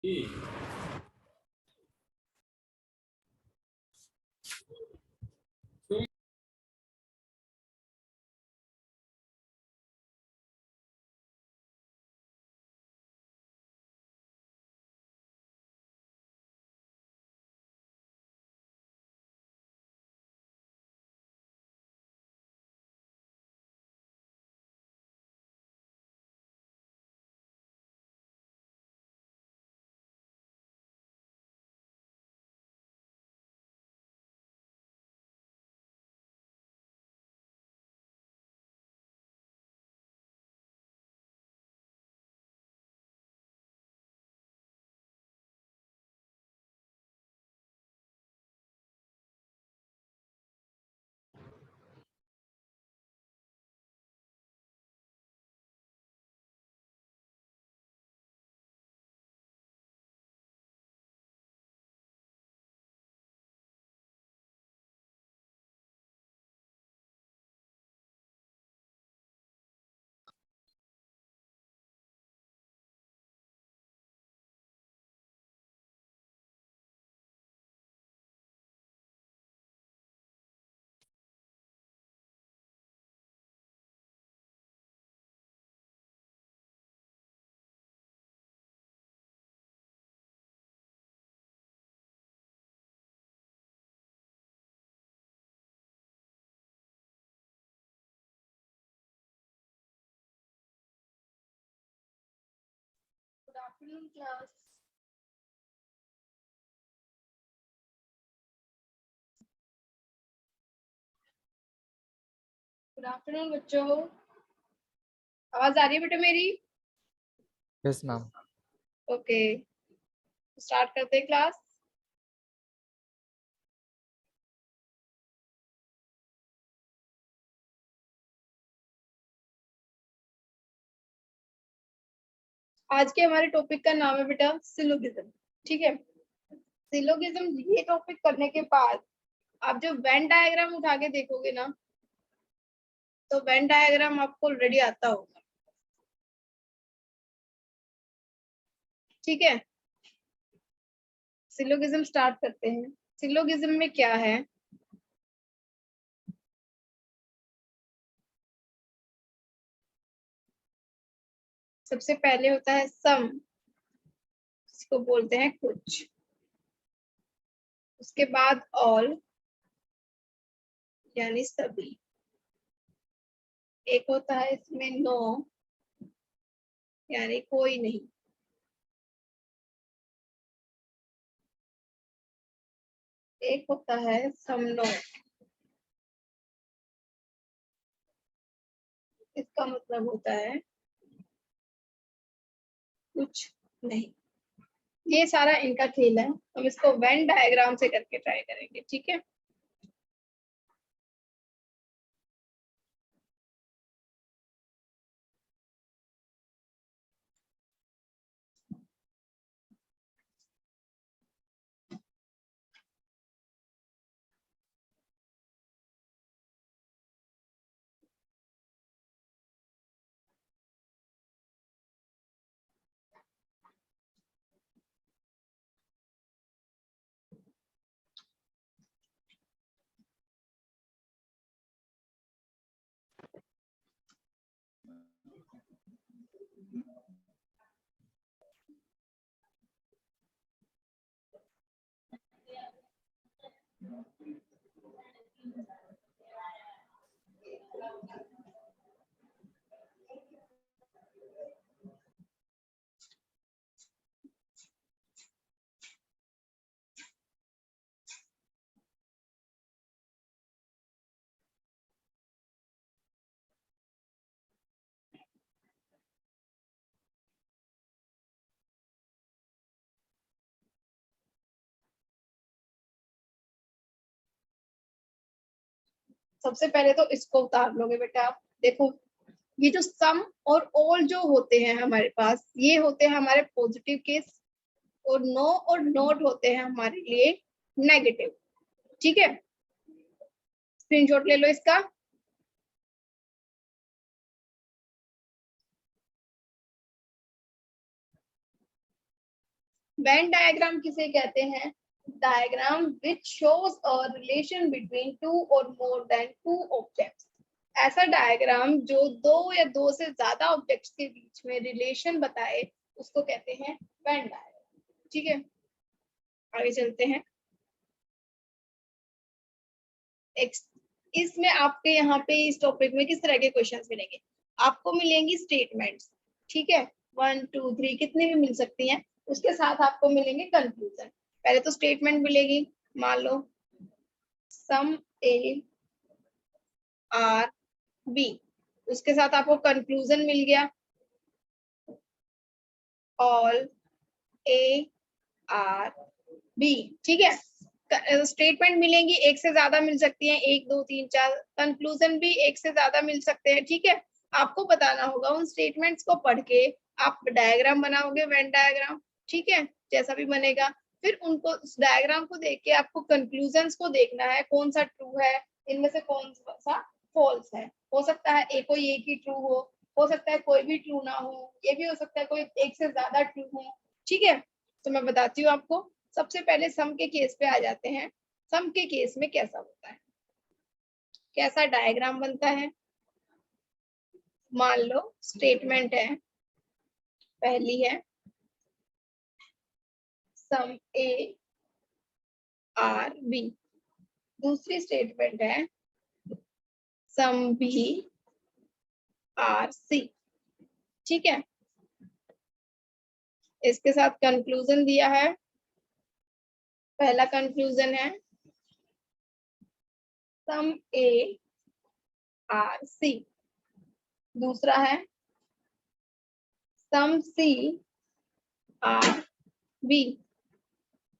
Good afternoon, class. Good afternoon बच्चों, आवाज आ रही है बेटा मेरी? Yes ma'am. ओके, स्टार्ट करते हैं क्लास। आज के हमारे टॉपिक का नाम है बेटा सिलोगिज्म। ठीक है, सिलोगिज्म ये टॉपिक करने के बाद आप जब वेन डायग्राम उठा के देखोगे ना, तो वेन डायग्राम आपको ऑलरेडी आता होगा। ठीक है, सिलोगिज्म स्टार्ट करते हैं। सिलोगिज्म में क्या है? सबसे पहले होता है सम, इसको बोलते हैं कुछ। उसके बाद ऑल यानी सभी। एक होता है इसमें नो यानी कोई नहीं। एक होता है सम नो, इसका मतलब होता है कुछ नहीं। ये सारा इनका खेल है, हम इसको वेन डायग्राम से करके ट्राई करेंगे। ठीक है, सबसे पहले तो इसको उतार लोगे बेटा आप। देखो, ये जो सम और ऑल जो होते हैं हमारे पास, ये होते हैं हमारे पॉजिटिव केस, और नो और नोट होते हैं हमारे लिए नेगेटिव। ठीक है, स्क्रीनशॉट ले लो इसका। वेन डायग्राम किसे कहते हैं? Diagram which shows a relation between two और मोर देन टू ऑब्जेक्ट्स। ऐसा डायग्राम जो दो या दो से ज्यादा ऑब्जेक्ट्स के बीच में रिलेशन बताए उसको कहते हैं वेन डायग्राम। ठीक है, आगे चलते हैं। इसमें आपके यहाँ पे इस टॉपिक में किस तरह के क्वेश्चंस मिलेंगे? आपको मिलेंगी स्टेटमेंट्स, ठीक है, 1 2 3 कितनी भी मिल सकती हैं। उसके साथ आपको मिलेंगे कंक्लूजन। पहले तो स्टेटमेंट मिलेगी, मान लो सम ए आर बी, उसके साथ आपको कंक्लूजन मिल गया ऑल ए आर बी। ठीक है, स्टेटमेंट मिलेंगी, एक से ज्यादा मिल सकती हैं, 1 2 3 4। कंक्लूजन भी एक से ज्यादा मिल सकते हैं। ठीक है, आपको बताना होगा उन स्टेटमेंट्स को पढ़ के आप डायग्राम बनाओगे, वेन डायग्राम। ठीक है, जैसा भी बनेगा, फिर उनको उस डायग्राम को देख के आपको कंक्लूजन्स को देखना है, कौन सा ट्रू है, इनमें से कौन सा फॉल्स है। हो सकता है कोई एक ही ट्रू हो सकता है कोई भी ट्रू ना हो, ये भी हो सकता है कोई एक से ज्यादा ट्रू हो। ठीक है, तो मैं बताती हूँ आपको। सबसे पहले सम के केस पे आ जाते हैं। सम के केस में कैसा होता है, कैसा डायग्राम बनता है? मान लो स्टेटमेंट है, पहली है सम ए आर बी, दूसरी स्टेटमेंट है सम बी आर सी। ठीक है, इसके साथ कंक्लूजन दिया है। पहला कंक्लूजन है सम ए आर सी, दूसरा है सम सी आर बी,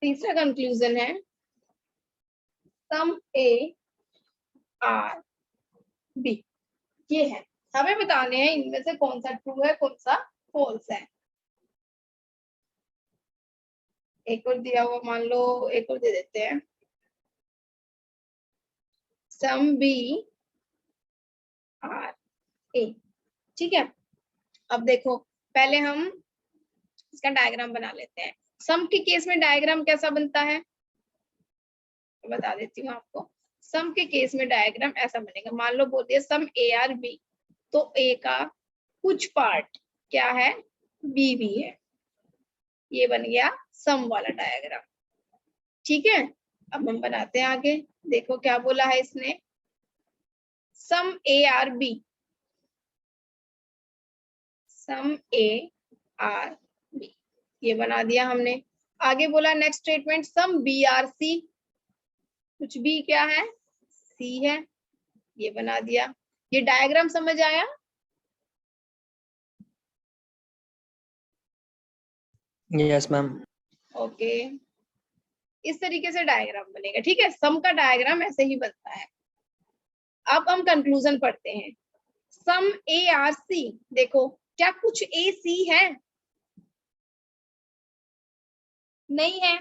तीसरा कंक्लूजन है सम ए आर बी। ये है, हमें बताने हैं इनमें से कौन सा ट्रू है कौन सा फॉल्स है। एक और दिया हुआ, मान लो एक और दे देते हैं सम बी आर ए। ठीक है, अब देखो पहले हम इसका डायग्राम बना लेते हैं। सम के केस में डायग्राम कैसा बनता है बता देती हूँ आपको। सम के केस में डायग्राम ऐसा बनेगा, मान लो बोल दिया सम ए आर बी, तो ए का कुछ पार्ट क्या है, बी भी है। ये बन गया सम वाला डायग्राम। ठीक है, अब हम बनाते हैं आगे। देखो क्या बोला है इसने, some A are B, some A are B, ये बना दिया हमने। आगे बोला next statement some B are C, कुछ बी क्या है, सी है, ये बना दिया। ये डायग्राम समझ आया? Yes ma'am. ओके, इस तरीके से डायग्राम बनेगा। ठीक है, सम का डायग्राम ऐसे ही बनता है। अब हम कंक्लूजन पढ़ते हैं। सम ए आर सी, देखो क्या कुछ ए सी है? नहीं है।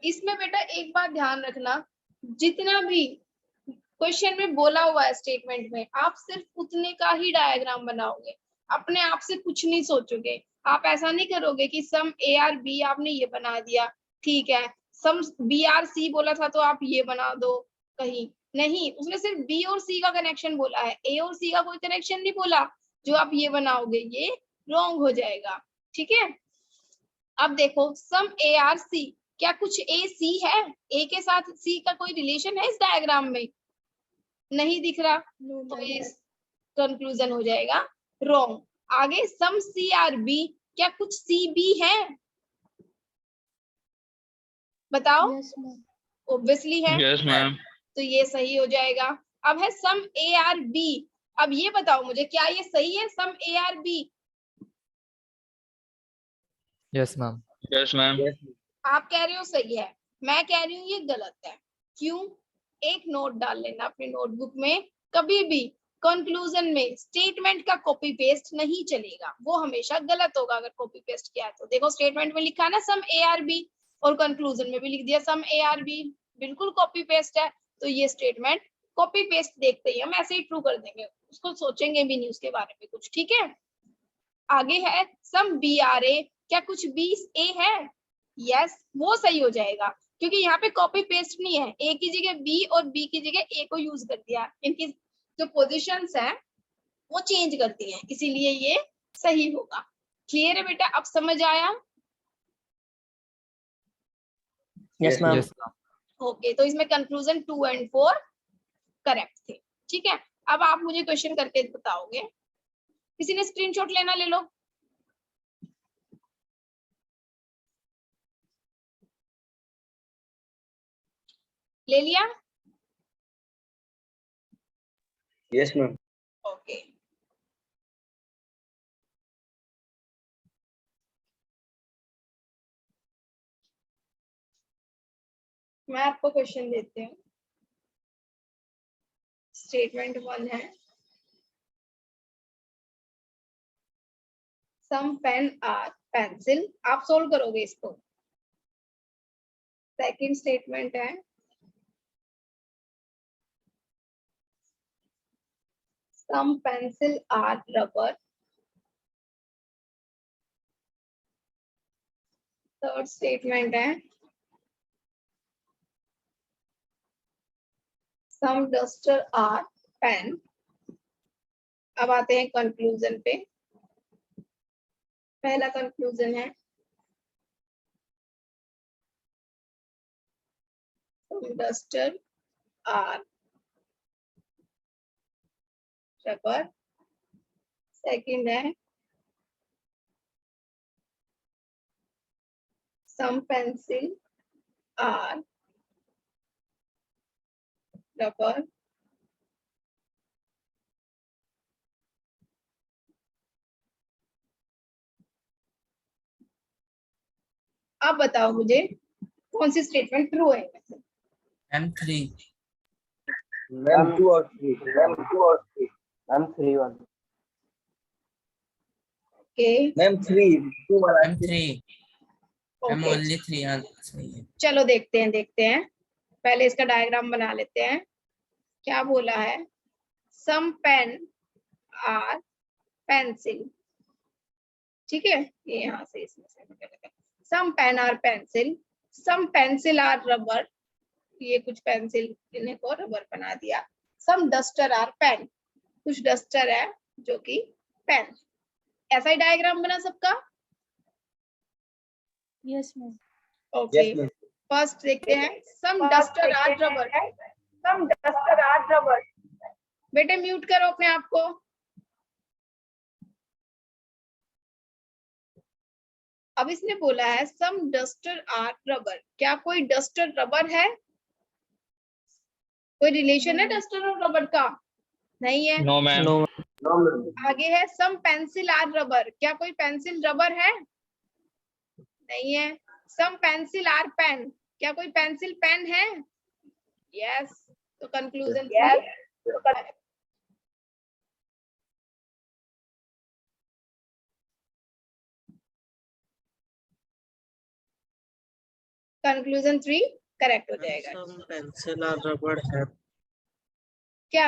इसमें बेटा एक बात ध्यान रखना, जितना भी क्वेश्चन में बोला हुआ है स्टेटमेंट में, आप सिर्फ उतने का ही डायग्राम बनाओगे, अपने आप से कुछ नहीं सोचोगे। आप ऐसा नहीं करोगे कि सम ए आर बी आपने ये बना दिया, ठीक है, सम बी आर सी बोला था तो आप ये बना दो, कहीं नहीं, उसने सिर्फ बी और सी का कनेक्शन बोला है, ए और सी का कोई कनेक्शन नहीं बोला। जो आप ये बनाओगे ये रॉन्ग हो जाएगा। ठीक है, अब देखो सम ए आर सी, क्या कुछ ए सी है? ए के साथ सी का कोई रिलेशन है इस डायग्राम में? नहीं दिख रहा, तो इस कंक्लूजन हो जाएगा रॉन्ग। आगे सम सी आर बी, क्या कुछ सी बी है? बताओ। ऑब्वियसली है। Yes ma'am. तो ये सही हो जाएगा। अब है सम ए आर बी, अब ये बताओ मुझे क्या ये सही है some A are B? Yes ma'am. Yes ma'am. आप कह रहे हो सही है, मैं कह रही हूँ ये गलत है। क्यों? एक नोट डाल लेना अपनी नोटबुक में, कभी भी कंक्लूजन में स्टेटमेंट का कॉपी पेस्ट नहीं चलेगा, वो हमेशा गलत होगा अगर कॉपी पेस्ट किया है तो। देखो स्टेटमेंट में लिखा है ना सम ए आर बी, और कंक्लूजन में भी लिख दिया सम ए आर बी, बिल्कुल कॉपी पेस्ट है। तो ये स्टेटमेंट कॉपी पेस्ट देखते ही हम ऐसे ही ट्रू कर देंगे, उसको सोचेंगे भी नहीं उसके बारे में कुछ। ठीक है, आगे है सम बी आर ए, क्या कुछ बी ए है? यस वो सही हो जाएगा, क्योंकि यहाँ पे कॉपी पेस्ट नहीं है, ए की जगह बी और बी की जगह ए को यूज कर दिया, इनकी जो पोजीशंस है वो चेंज कर दी है, इसीलिए ये सही होगा। क्लियर है बेटा, अब समझ आया? Yes, ma'am. Yes, ma'am. Okay, तो इसमें कंक्लूजन 2 और 4 करेक्ट थे। ठीक है, अब आप मुझे क्वेश्चन करके बताओगे। किसी ने स्क्रीनशॉट लेना ले लो। ले लिया? Yes, ma'am. ओके, मैं आपको क्वेश्चन देती हूँ। स्टेटमेंट 1 है, सम पेन आर पेंसिल, आप सोल्व करोगे इसको। सेकंड स्टेटमेंट है, some pencil are rubber. Third statement है, सम डस्टर आर पेन। अब आते हैं कंक्लूजन पे। पहला कंक्लूजन है, some duster are rubber. Second है, सम पेंसिल आर रबर। आप बताओ मुझे कौन सी स्टेटमेंट ट्रू है इनमें से? M3. Ma'am, 2 or 3. Ma'am, 2 or 3. Ma'am, 3 1. Okay Ma'am, 3. 2 1. M3. M okay, only 3 सही है। चलो देखते हैं। पहले इसका डायग्राम बना लेते हैं। क्या बोला है? Some pen are pencil. ठीक है, ये यहाँ से इसमें से some pen are pencil, some pencil are rubber. ये कुछ पेंसिल इन्हें को रबर बना दिया। सम डस्टर आर पेन, कुछ डस्टर है जो कि पेन। ऐसा ही डायग्राम बना सबका? Yes ma'am. Okay, Yes, ma'am. First देखते हैं, some duster are rubber. Some duster are rubber. बेटे म्यूट करो अपने आप को। अब इसने बोला है सम डस्टर आर रबर, क्या कोई डस्टर रबर है? कोई रिलेशन है डस्टर और रबर का? नहीं है। No, ma'am. No, ma'am. No, ma'am. आगे है सम पेंसिल आर रबर, क्या कोई पेंसिल रबर है? नहीं है। सम पेंसिल आर पेन, क्या कोई पेंसिल पेन है? यस। तो कंक्लूजन कंक्लूजन 3 करेक्ट हो जाएगा। Some pencil or rubber have क्या?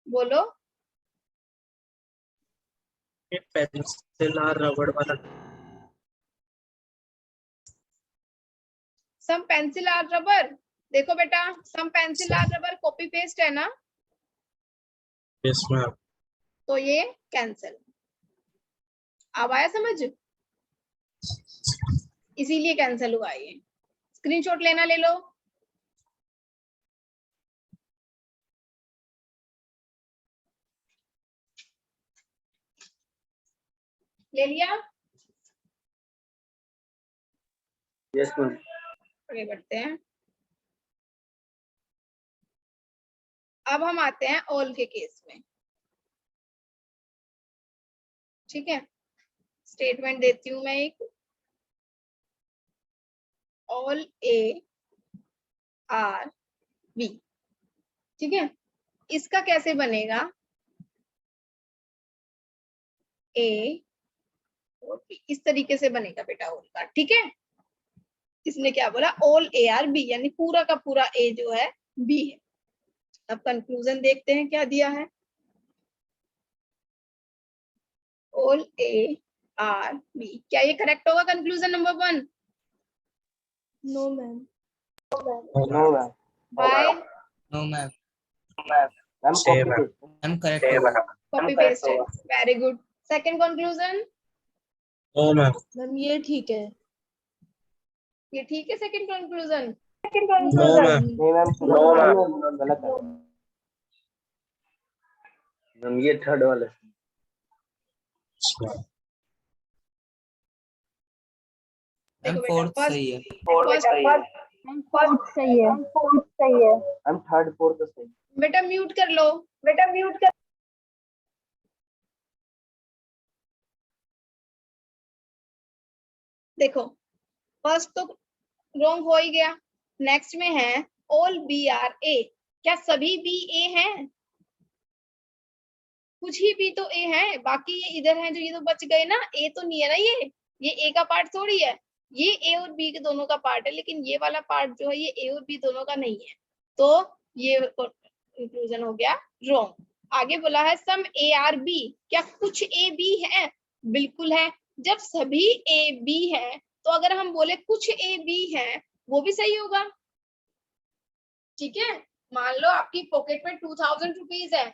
बोलो। a pencil or rubber वाला सम पेंसिल आर रबर, देखो बेटा some pencil are rubber copy paste है ना, yes ma'am तो ये कैंसिल। अब आया समझ? इसीलिए कैंसिल हुआ ये। स्क्रीनशॉट लेना ले लो। ले लिया? Yes, ma'am. आगे बढ़ते हैं। अब हम आते हैं ऑल के केस में। ठीक है, स्टेटमेंट देती हूं मैं एक, ऑल ए आर बी। ठीक है, इसका कैसे बनेगा? ए और बी, इस तरीके से बनेगा बेटा ऑल का। ठीक है, इसने क्या बोला? ऑल ए आर बी, यानी पूरा का पूरा ए जो है बी है। अब कंक्लूजन देखते हैं क्या दिया है। All A are B. क्या ये करेक्ट होगा conclusion number 1? No, ma'am. No, ma'am. बाय No, ma'am. Ma'am, Same, copy ma'am. paste. I'm correct. होगा. कॉपी पेस्ट है। Very good. Second conclusion, No, ma'am. Ma'am ये ठीक है। ये ठीक है सेकंड कंक्लूजन? No, ma'am. नहीं मैम, No, ma'am. गलत है मैम, ये थर्ड वाला है। मैम देखो बेटा, फोर्थ फर्स्ट सही है. फर्स्ट सही है। मैम थर्ड फोर्थ तो सही। बेटा म्यूट कर लो। देखो फर्स्ट तो रॉन्ग हो ही गया। नेक्स्ट में है ऑल बी आर ए। क्या सभी बी ए हैं? कुछ ही बी तो ए है, बाकी ये इधर हैं जो ये तो बच गए ना। ए तो नहीं है ना, ये ए का पार्ट थोड़ी है। ये ए और बी के दोनों का पार्ट है, लेकिन ये वाला पार्ट जो है ये ए और बी दोनों का नहीं है। तो ये कंक्लूजन हो गया रॉन्ग। आगे बोला है सम ए आर बी। क्या कुछ ए बी है? बिल्कुल है। जब सभी ए बी है तो अगर हम बोले कुछ ए बी है वो भी सही होगा। ठीक है, मान लो आपकी पॉकेट में 2000 रुपीज है,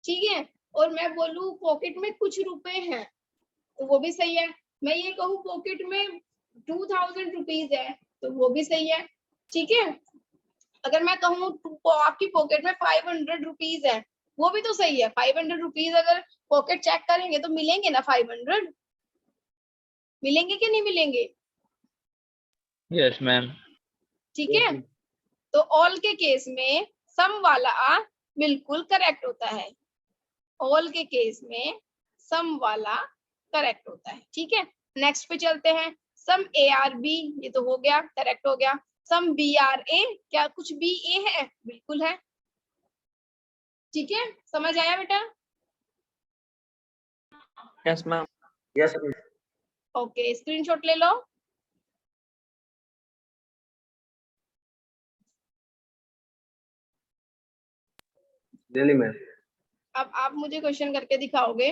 ठीक है, और मैं बोलूं पॉकेट में कुछ रुपए हैं तो वो भी सही है। मैं ये कहूँ पॉकेट में 2000 रुपीज है तो वो भी सही है। ठीक है, अगर मैं कहूँ आपकी पॉकेट में 500 रुपीज है वो भी तो सही है। 500 रुपीज अगर पॉकेट चेक करेंगे तो मिलेंगे ना 500? मिलेंगे कि नहीं मिलेंगे? Yes, ma'am. ठीक है, तो ऑल के केस में सम वाला बिल्कुल करेक्ट होता है। ऑल के केस में सम वाला करेक्ट होता है। ठीक है, नेक्स्ट पे चलते हैं। सम ए आर बी, ये तो हो गया, करेक्ट हो गया। सम बी आर ए, क्या कुछ बी ए है? बिल्कुल है। ठीक है, समझ आया बेटा? Yes, ma'am. Yes okay, screenshot ले लो। Really ma'am. अब आप मुझे क्वेश्चन करके दिखाओगे।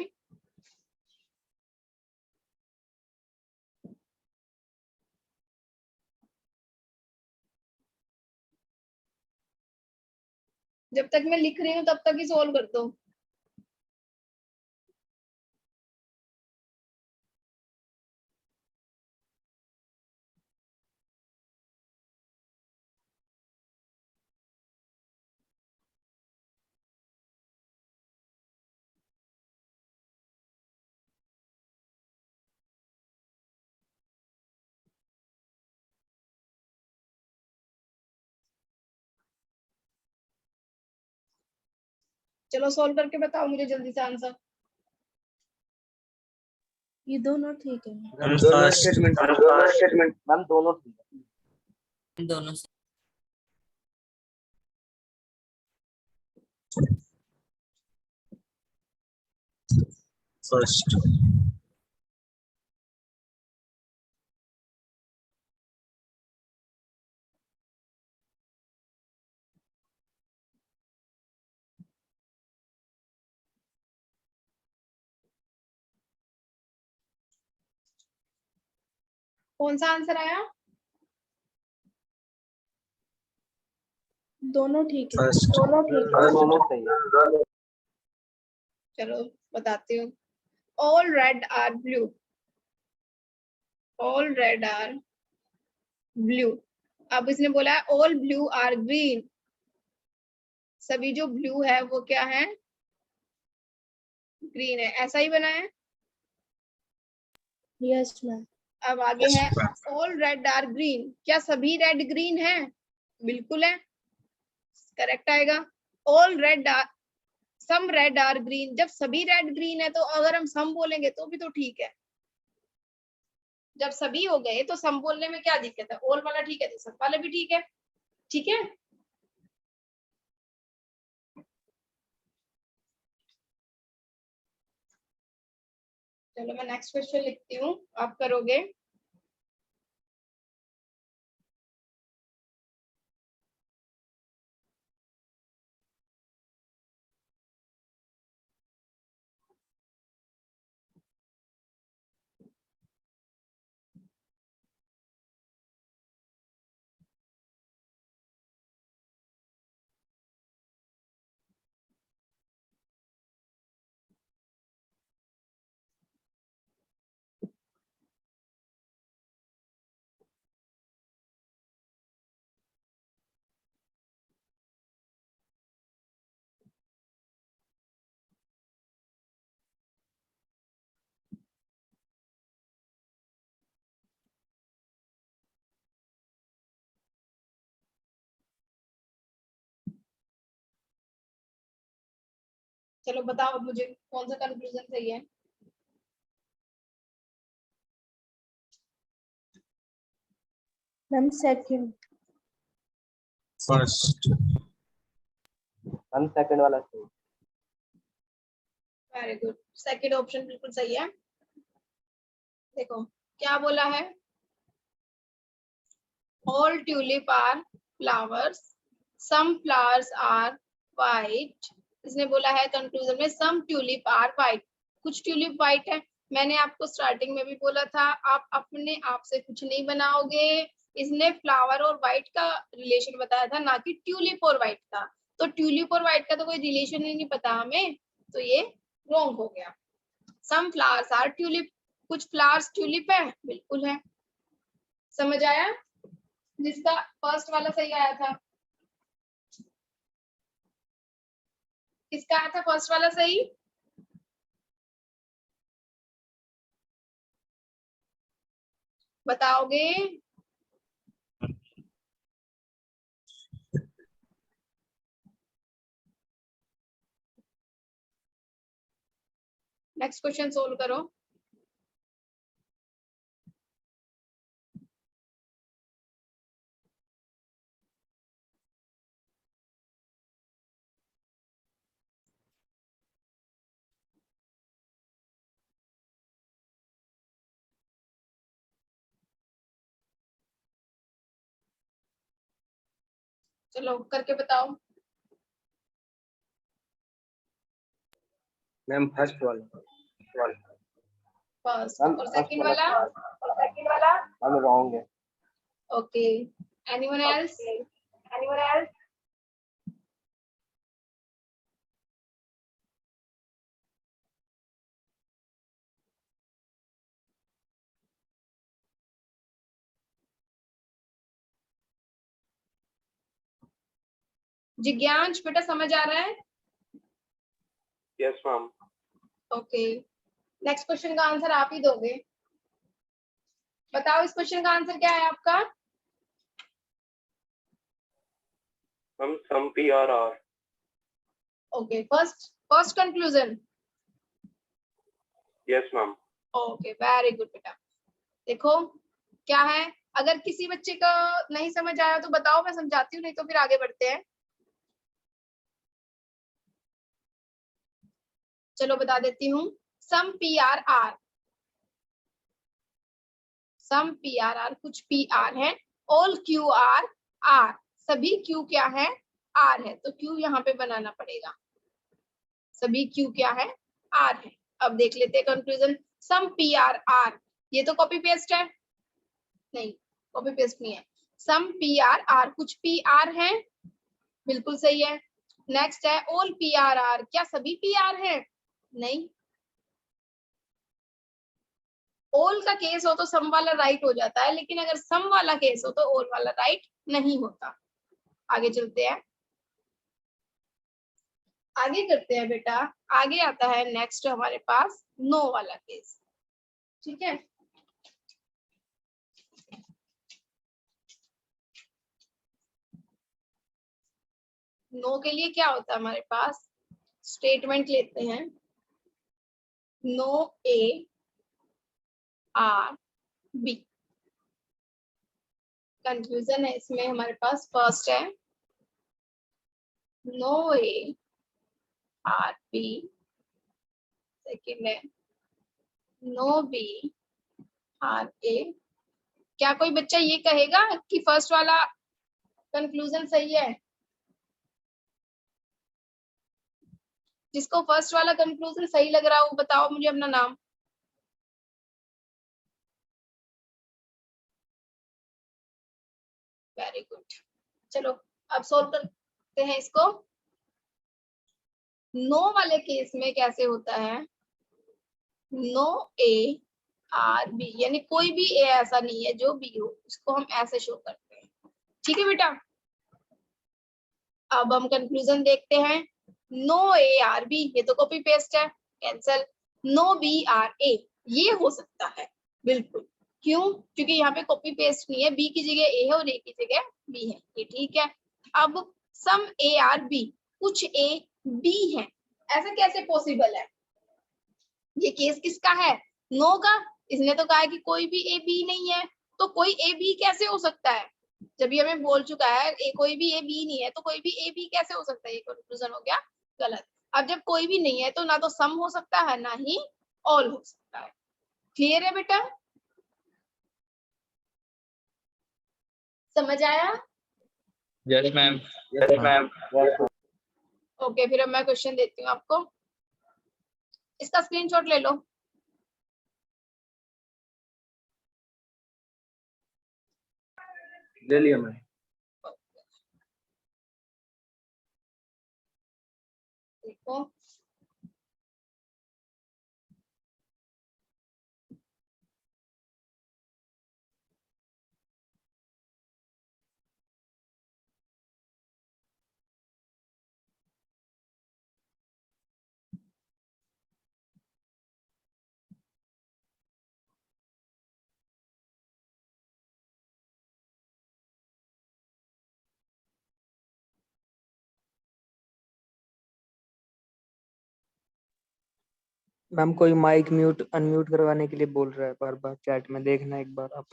जब तक मैं लिख रही हूँ तब तक ही सोल्व कर दो। चलो सोल्व करके बताओ मुझे जल्दी से आंसर। ये दोनों ठीक है। मैम दोनों फर्स्ट स्टेटमेंट मैम दोनों ठीक है। दोनों फर्स्ट कौन सा आंसर आया? दोनों ठीक है। फर्स्ट दोनों सही है। चलो बताती हूँ। All red are blue. All red are blue. अब इसने बोला है ऑल ब्लू आर ग्रीन। सभी जो ब्लू है वो क्या है? ग्रीन है। ऐसा ही बना है। Yes ma'am. अब आगे है Yes, all red are green. क्या सभी रेड ग्रीन है? बिल्कुल है, करेक्ट आएगा। All red are, some red are green. जब सभी रेड ग्रीन है तो अगर हम सम बोलेंगे तो भी तो ठीक है। जब सभी हो गए तो सम बोलने में क्या दिक्कत है? ऑल वाला ठीक है तो सब वाले भी ठीक है। ठीक है, चलो मैं नेक्स्ट क्वेश्चन लिखती हूँ, आप करोगे। चलो बताओ अब मुझे कौन सा कंक्लूजन सही है। Ma'am second. First. Ma'am second वाला सही। वेरी गुड, सेकंड ऑप्शन बिल्कुल सही है। देखो क्या बोला है, all tulip are flowers, some flowers are white. इसने बोला है कंक्लूजन में सम ट्यूलिप आर वाइट, कुछ ट्यूलिप वाइट है। मैंने आपको स्टार्टिंग में भी बोला था आप अपने आप से कुछ नहीं बनाओगे। इसने फ्लावर और वाइट का रिलेशन बताया था, ना कि ट्यूलिप और वाइट का। तो ट्यूलिप और वाइट का तो कोई रिलेशन ही नहीं पता हमें, तो ये रॉन्ग हो गया। सम फ्लावर्स आर ट्यूलिप, कुछ फ्लावर्स ट्यूलिप है, बिल्कुल है। समझ आया? जिसका फर्स्ट वाला सही आया था, किसका आया था फर्स्ट वाला सही? बताओगे? नेक्स्ट क्वेश्चन सोल्व करो। चलो करके बताओ। मैम फर्स्ट वाला। फर्स्ट मैम और फर्स्ट सेकंड वाला वाला? मैम रॉन्ग है। Okay, anyone else? जिज्ञांश बेटा समझ आ रहा है? Yes ma'am. Okay, next question का आंसर आप ही दोगे। बताओ इस क्वेश्चन का आंसर क्या है आपका? मैम सम PRR। Okay, first conclusion. Yes ma'am. Okay, very good बेटा। देखो क्या है, अगर किसी बच्चे का नहीं समझ आया तो बताओ, मैं समझाती हूँ, नहीं तो फिर आगे बढ़ते हैं। चलो बता देती हूँ। सम PRR, सम PRR, कुछ PR है। ऑल QR R, सभी Q क्या है? R है, तो Q यहाँ पे बनाना पड़ेगा। सभी Q क्या है? R है। अब देख लेते हैं कंक्लूजन। सम PRR, ये तो कॉपी पेस्ट है, नहीं कॉपी पेस्ट नहीं है। सम PRR, कुछ PR है, बिल्कुल सही है। नेक्स्ट है ऑल PRR, क्या सभी PR है? नहीं। ऑल का केस हो तो सम वाला राइट हो जाता है, लेकिन अगर सम वाला केस हो तो ऑल वाला राइट नहीं होता। आगे चलते हैं, आगे करते हैं बेटा। आगे आता है नेक्स्ट हमारे पास नो वाला केस। ठीक है, नो के लिए क्या होता है हमारे पास, स्टेटमेंट लेते हैं। No A R B, confusion है इसमें। हमारे पास फर्स्ट है no A R B, second है नो B R A। क्या कोई बच्चा ये कहेगा कि फर्स्ट वाला कंक्लूजन सही है? जिसको फर्स्ट वाला कंक्लूजन सही लग रहा हो बताओ मुझे अपना नाम। वेरी गुड, चलो अब सोल्व करते हैं इसको। नो वाले केस में कैसे होता है, नो A R B, यानी कोई भी A ऐसा नहीं है जो B हो, उसको हम ऐसे शो करते हैं। ठीक है बेटा, अब हम कंक्लूजन देखते हैं। नो A R B, ये तो कॉपी पेस्ट है, cancel. No B R A, ये हो सकता है बिल्कुल। क्यों? क्योंकि यहाँ पे कॉपी पेस्ट नहीं है, B की जगह A है और A की जगह B है, ये ठीक है। अब सम A R B, कुछ A B है, ऐसा कैसे पॉसिबल है? ये केस किसका है? नो का। इसने तो कहा है कि कोई भी ए बी नहीं है, तो कोई ए बी कैसे हो सकता है? जब ये हमें बोल चुका है कोई भी ए बी नहीं है, तो कोई भी ए बी कैसे हो सकता है? ये कंक्लूजन हो गया गलत। अब जब कोई भी नहीं है तो ना तो सम हो सकता है ना ही ऑल हो सकता है। क्लियर है बेटा? समझ आया? Yes, ma'am. Yes, ma'am. Yes, ma'am. Okay, फिर अब मैं क्वेश्चन देती हूँ आपको, इसका स्क्रीनशॉट ले लो। ले लिया मैम। देखो, मैम कोई माइक म्यूट अनम्यूट करवाने के लिए बोल रहा है बार बार चैट में, देखना एक बार आप।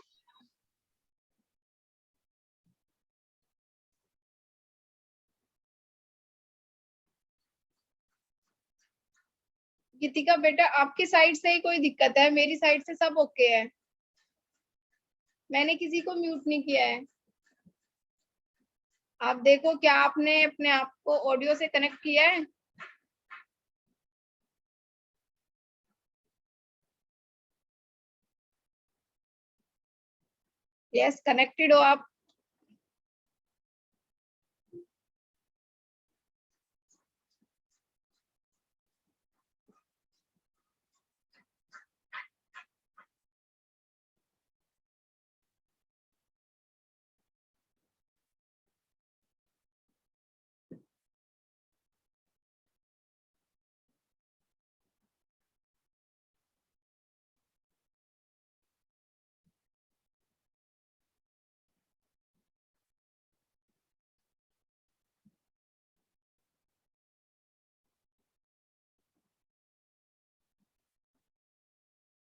गीतिका बेटा आपकी साइड से ही कोई दिक्कत है, मेरी साइड से सब ओके है, मैंने किसी को म्यूट नहीं किया है। आप देखो क्या आपने अपने आप को ऑडियो से कनेक्ट किया है? यस, कनेक्टेड हो आप?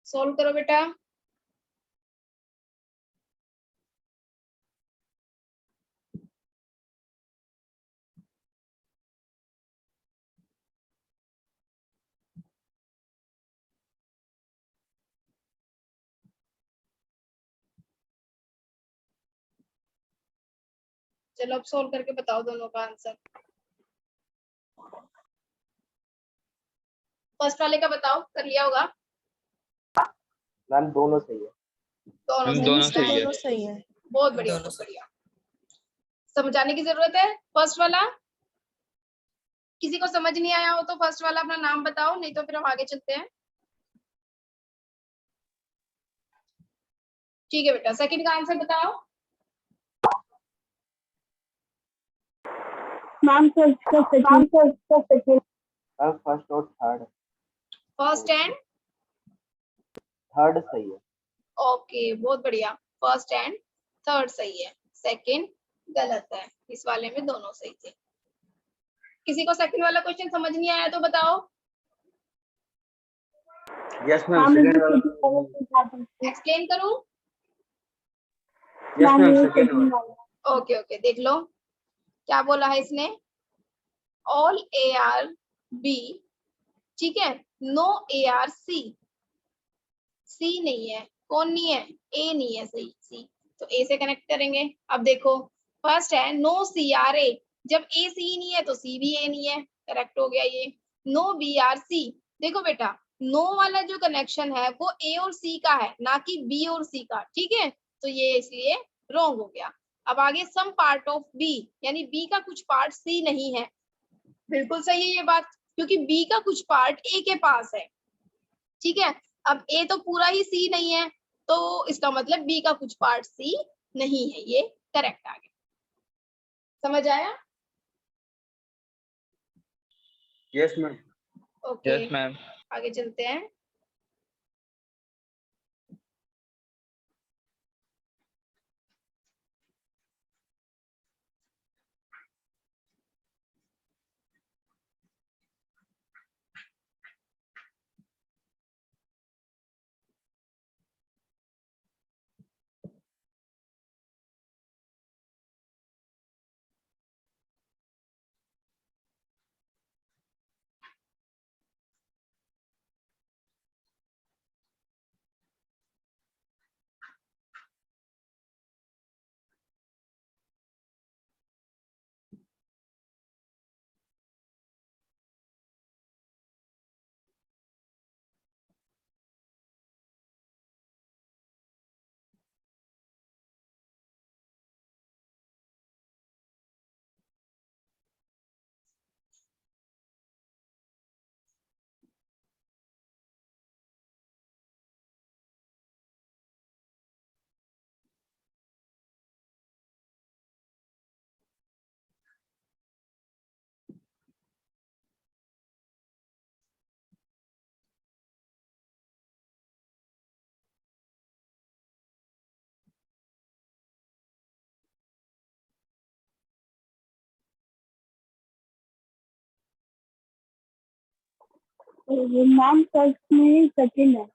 सोल्व करो बेटा। चलो अब सोल्व करके बताओ दोनों का आंसर। फर्स्ट वाले का बताओ, कर लिया होगा? मैम दोनों सही है। दोनों सही दोनों है। सही है। दोनों सही है। बहुत बढ़िया, दोनों बहुत सही। बढ़िया। समझाने की जरूरत है फर्स्ट वाला? किसी को समझ नहीं आया हो तो फर्स्ट वाला अपना नाम बताओ, नहीं तो फिर हम आगे चलते हैं। ठीक है बेटा, सेकंड का आंसर बताओ। मैम फर्स्ट और सेकंड। मैम फर्स्ट और थर्ड। फर्स्ट एंड थर्ड सही है। ओके, बहुत बढ़िया। फर्स्ट एंड थर्ड सही है, सेकंड गलत है। इस वाले में दोनों सही थे। किसी को सेकंड वाला क्वेश्चन समझ नहीं आया तो बताओ। यस मैम सेकंड वाला। एक्सप्लेन करूं? यस मैम सेकंड वाला। ओके ओके, देख लो क्या बोला है इसने। ऑल ए आर बी, ठीक है, नो ए आर सी। सी नहीं है, कौन नहीं है? ए नहीं है, सही सी, तो ए से कनेक्ट करेंगे। अब देखो, फर्स्ट है नो सी आर ए, जब ए सी नहीं है तो सी भी ए नहीं है, करेक्ट हो गया ये। नो बी आर सी, देखो बेटा नो वाला जो कनेक्शन है वो ए और सी का है, ना कि बी और सी का, ठीक है, तो ये इसलिए रॉन्ग हो गया। अब आगे सम पार्ट ऑफ बी, यानी बी का कुछ पार्ट सी नहीं है, बिल्कुल सही है ये बात, क्योंकि बी का कुछ पार्ट ए के पास है, ठीक है। अब ए तो पूरा ही सी नहीं है, तो इसका मतलब बी का कुछ पार्ट सी नहीं है, ये करेक्ट आ गया। समझ आया? Yes ma'am. Okay, Yes, ma'am. आगे चलते हैं। मैम फर्स्ट में सेकंड है।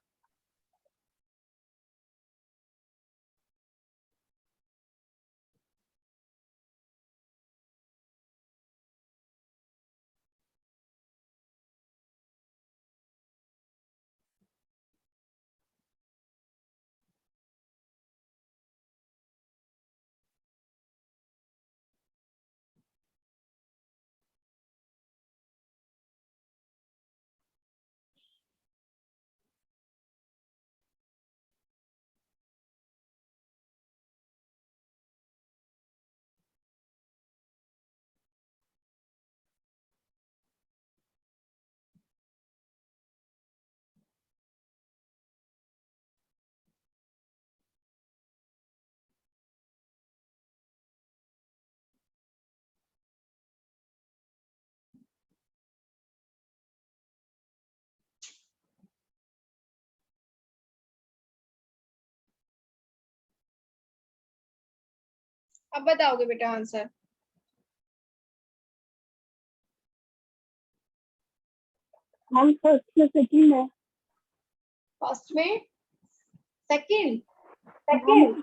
अब बताओगे बेटा आंसर। मैम फर्स्ट में सेकंड है। फर्स्ट में सेकंड।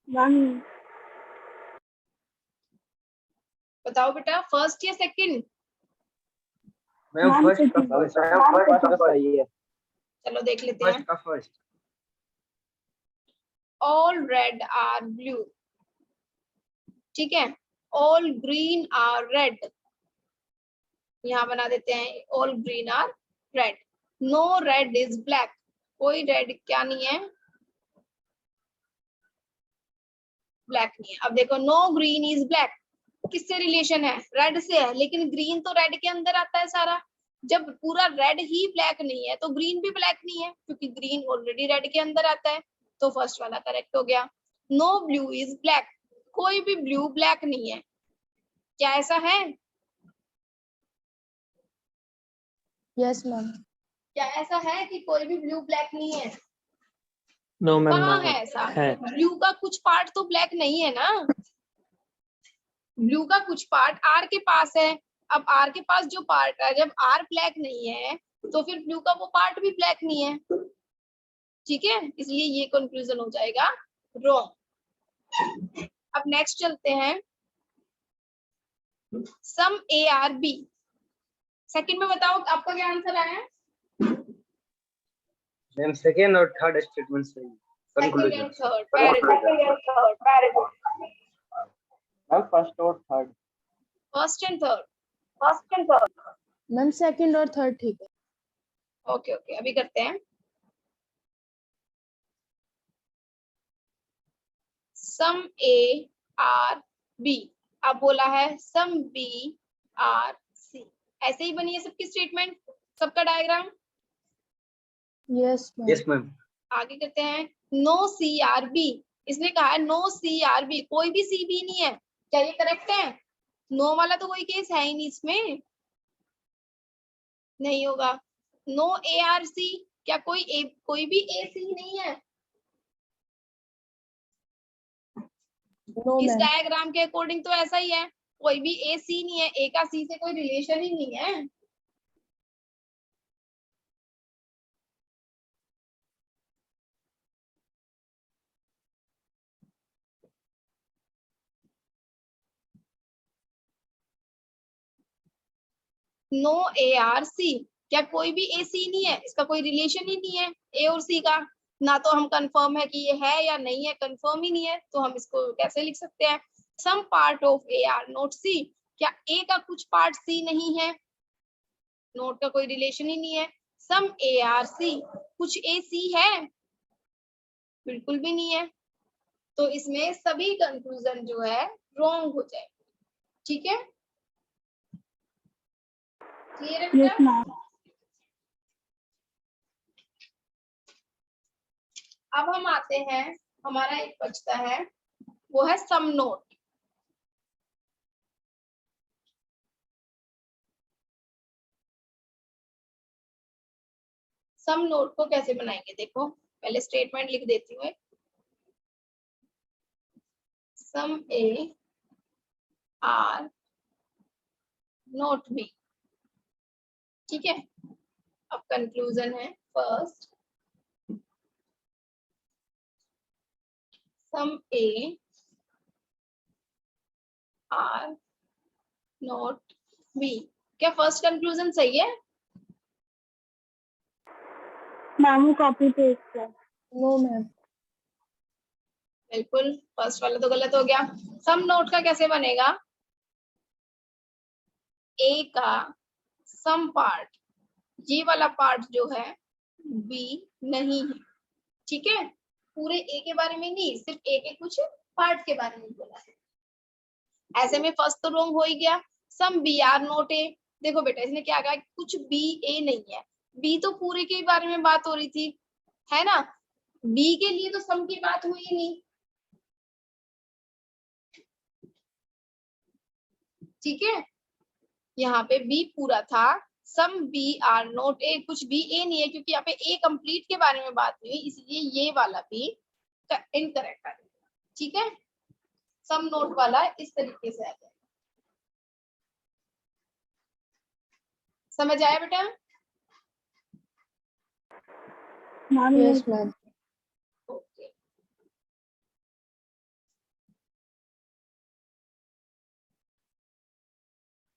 मैम बताओ बेटा फर्स्ट या सेकंड। मैम मैम फर्स्ट का second। फर्स्ट फर्स्ट का सही है। चलो देख लेते हैं। फर्स्ट का first. All red are blue, ठीक है। ऑल ग्रीन आर रेड, यहाँ बना देते हैं all green are red. No red is black, कोई रेड क्या नहीं है, ब्लैक नहीं है। अब देखो नो ग्रीन इज ब्लैक, किससे रिलेशन है, रेड से है, लेकिन ग्रीन तो रेड के अंदर आता है सारा। जब पूरा रेड ही ब्लैक नहीं है तो ग्रीन भी ब्लैक नहीं है, क्योंकि ग्रीन ऑलरेडी रेड के अंदर आता है। तो फर्स्ट वाला करेक्ट हो गया। नो ब्लू इज ब्लैक, कोई भी ब्लू ब्लैक नहीं है, क्या ऐसा है? Yes, ma'am. क्या ऐसा है कि कोई भी ब्लू ब्लैक नहीं है? नो मैम कहाँ है ऐसा? है। ब्लू का कुछ पार्ट तो ब्लैक नहीं है ना, ब्लू का कुछ पार्ट आर के पास है। अब आर के पास जो पार्ट है, जब आर ब्लैक नहीं है तो फिर ब्लू का वो पार्ट भी ब्लैक नहीं है, ठीक है। इसलिए ये कंक्लूजन हो जाएगा रॉन्ग। अब नेक्स्ट चलते हैं, some A are B. Second में बताओ आपका क्या आंसर आया है? मैम सेकंड और थर्ड स्टेटमेंट सही है। Second conclusion. And third, very good. Ma'am first और third. First and third, Ma'am, second और third ठीक है। ओके ओके, अभी करते हैं। सम ए आर बी, अब बोला है सम बी आर सी। ऐसे ही बनी है सबकी स्टेटमेंट, सबका diagram. Yes, ma'am. Yes ma'am. आगे करते हैं, नो सी आर बी। इसने कहा है नो सी आर बी, कोई भी सी बी नहीं है, क्या ये करेक्ट है? नो वाला तो कोई केस है ही नहीं इसमें, नहीं होगा। नो ए आर सी, क्या कोई भी ए सी नहीं है? No, इस ma'am. डायग्राम के अकॉर्डिंग तो ऐसा ही है, कोई भी ए सी नहीं है, ए का सी से कोई रिलेशन ही नहीं है। नो ए आर सी, क्या कोई भी ए सी नहीं है, इसका कोई रिलेशन ही नहीं है ए और सी का। ना तो हम कंफर्म है कि ये है या नहीं है, कंफर्म ही नहीं है, तो हम इसको कैसे लिख सकते हैं? Some part of A are not C, क्या ए का कुछ पार्ट सी नहीं है, नोट का कोई रिलेशन ही नहीं है। सम ए आर सी, कुछ ए सी है, बिल्कुल भी नहीं है। तो इसमें सभी कंक्लूजन जो है रॉन्ग हो जाए, ठीक है। क्लियर है यस बेटा? मैम। अब हम आते हैं, हमारा एक बचता है, वो है सम नोट। सम नोट को कैसे बनाएंगे, देखो पहले स्टेटमेंट लिख देती हूँ। Some A are not B, ठीक है। अब कंक्लूजन है first, some A are not B. क्या फर्स्ट कंक्लूजन सही है? मैम वो कॉपी पेस्ट है। No, ma'am. बिल्कुल, फर्स्ट वाला तो गलत हो गया। सम नोट का कैसे बनेगा? ए का सम पार्ट, ये वाला पार्ट जो है बी नहीं है, ठीक है? पूरे ए के बारे में नहीं, सिर्फ ए के कुछ पार्ट के बारे में बोला है। ऐसे में फर्स्ट तो रॉन्ग हो ही गया। Some B are not A, देखो बेटा इसने क्या कहा, कुछ बी ए नहीं है, बी तो पूरे के बारे में बात हो रही थी, है ना? बी के लिए तो सम की बात हुई ही नहीं, ठीक है? यहाँ पे बी पूरा था, some B are not A, कुछ बी ए नहीं है, क्योंकि यहाँ पे ए कंप्लीट के बारे में बात नहीं हुई, इसलिए ये वाला भी इनकरेक्ट आ जाएगा, ठीक है? सम नोट वाला इस तरीके से आ जाएगा। समझ आया बेटा? Ma'am Yes, ma'am. ओके,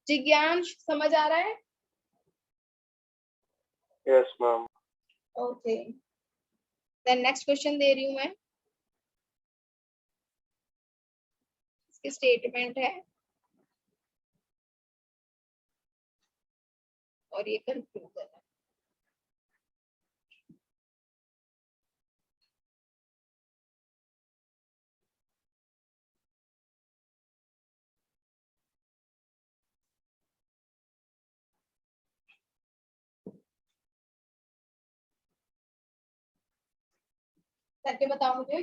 जिज्ञांश समझ आ रहा है? Yes, ma'am. Okay, then next question दे रही हूं मैं, इसकी स्टेटमेंट है और ये कंक्लूजन है। करके बताओ मुझे।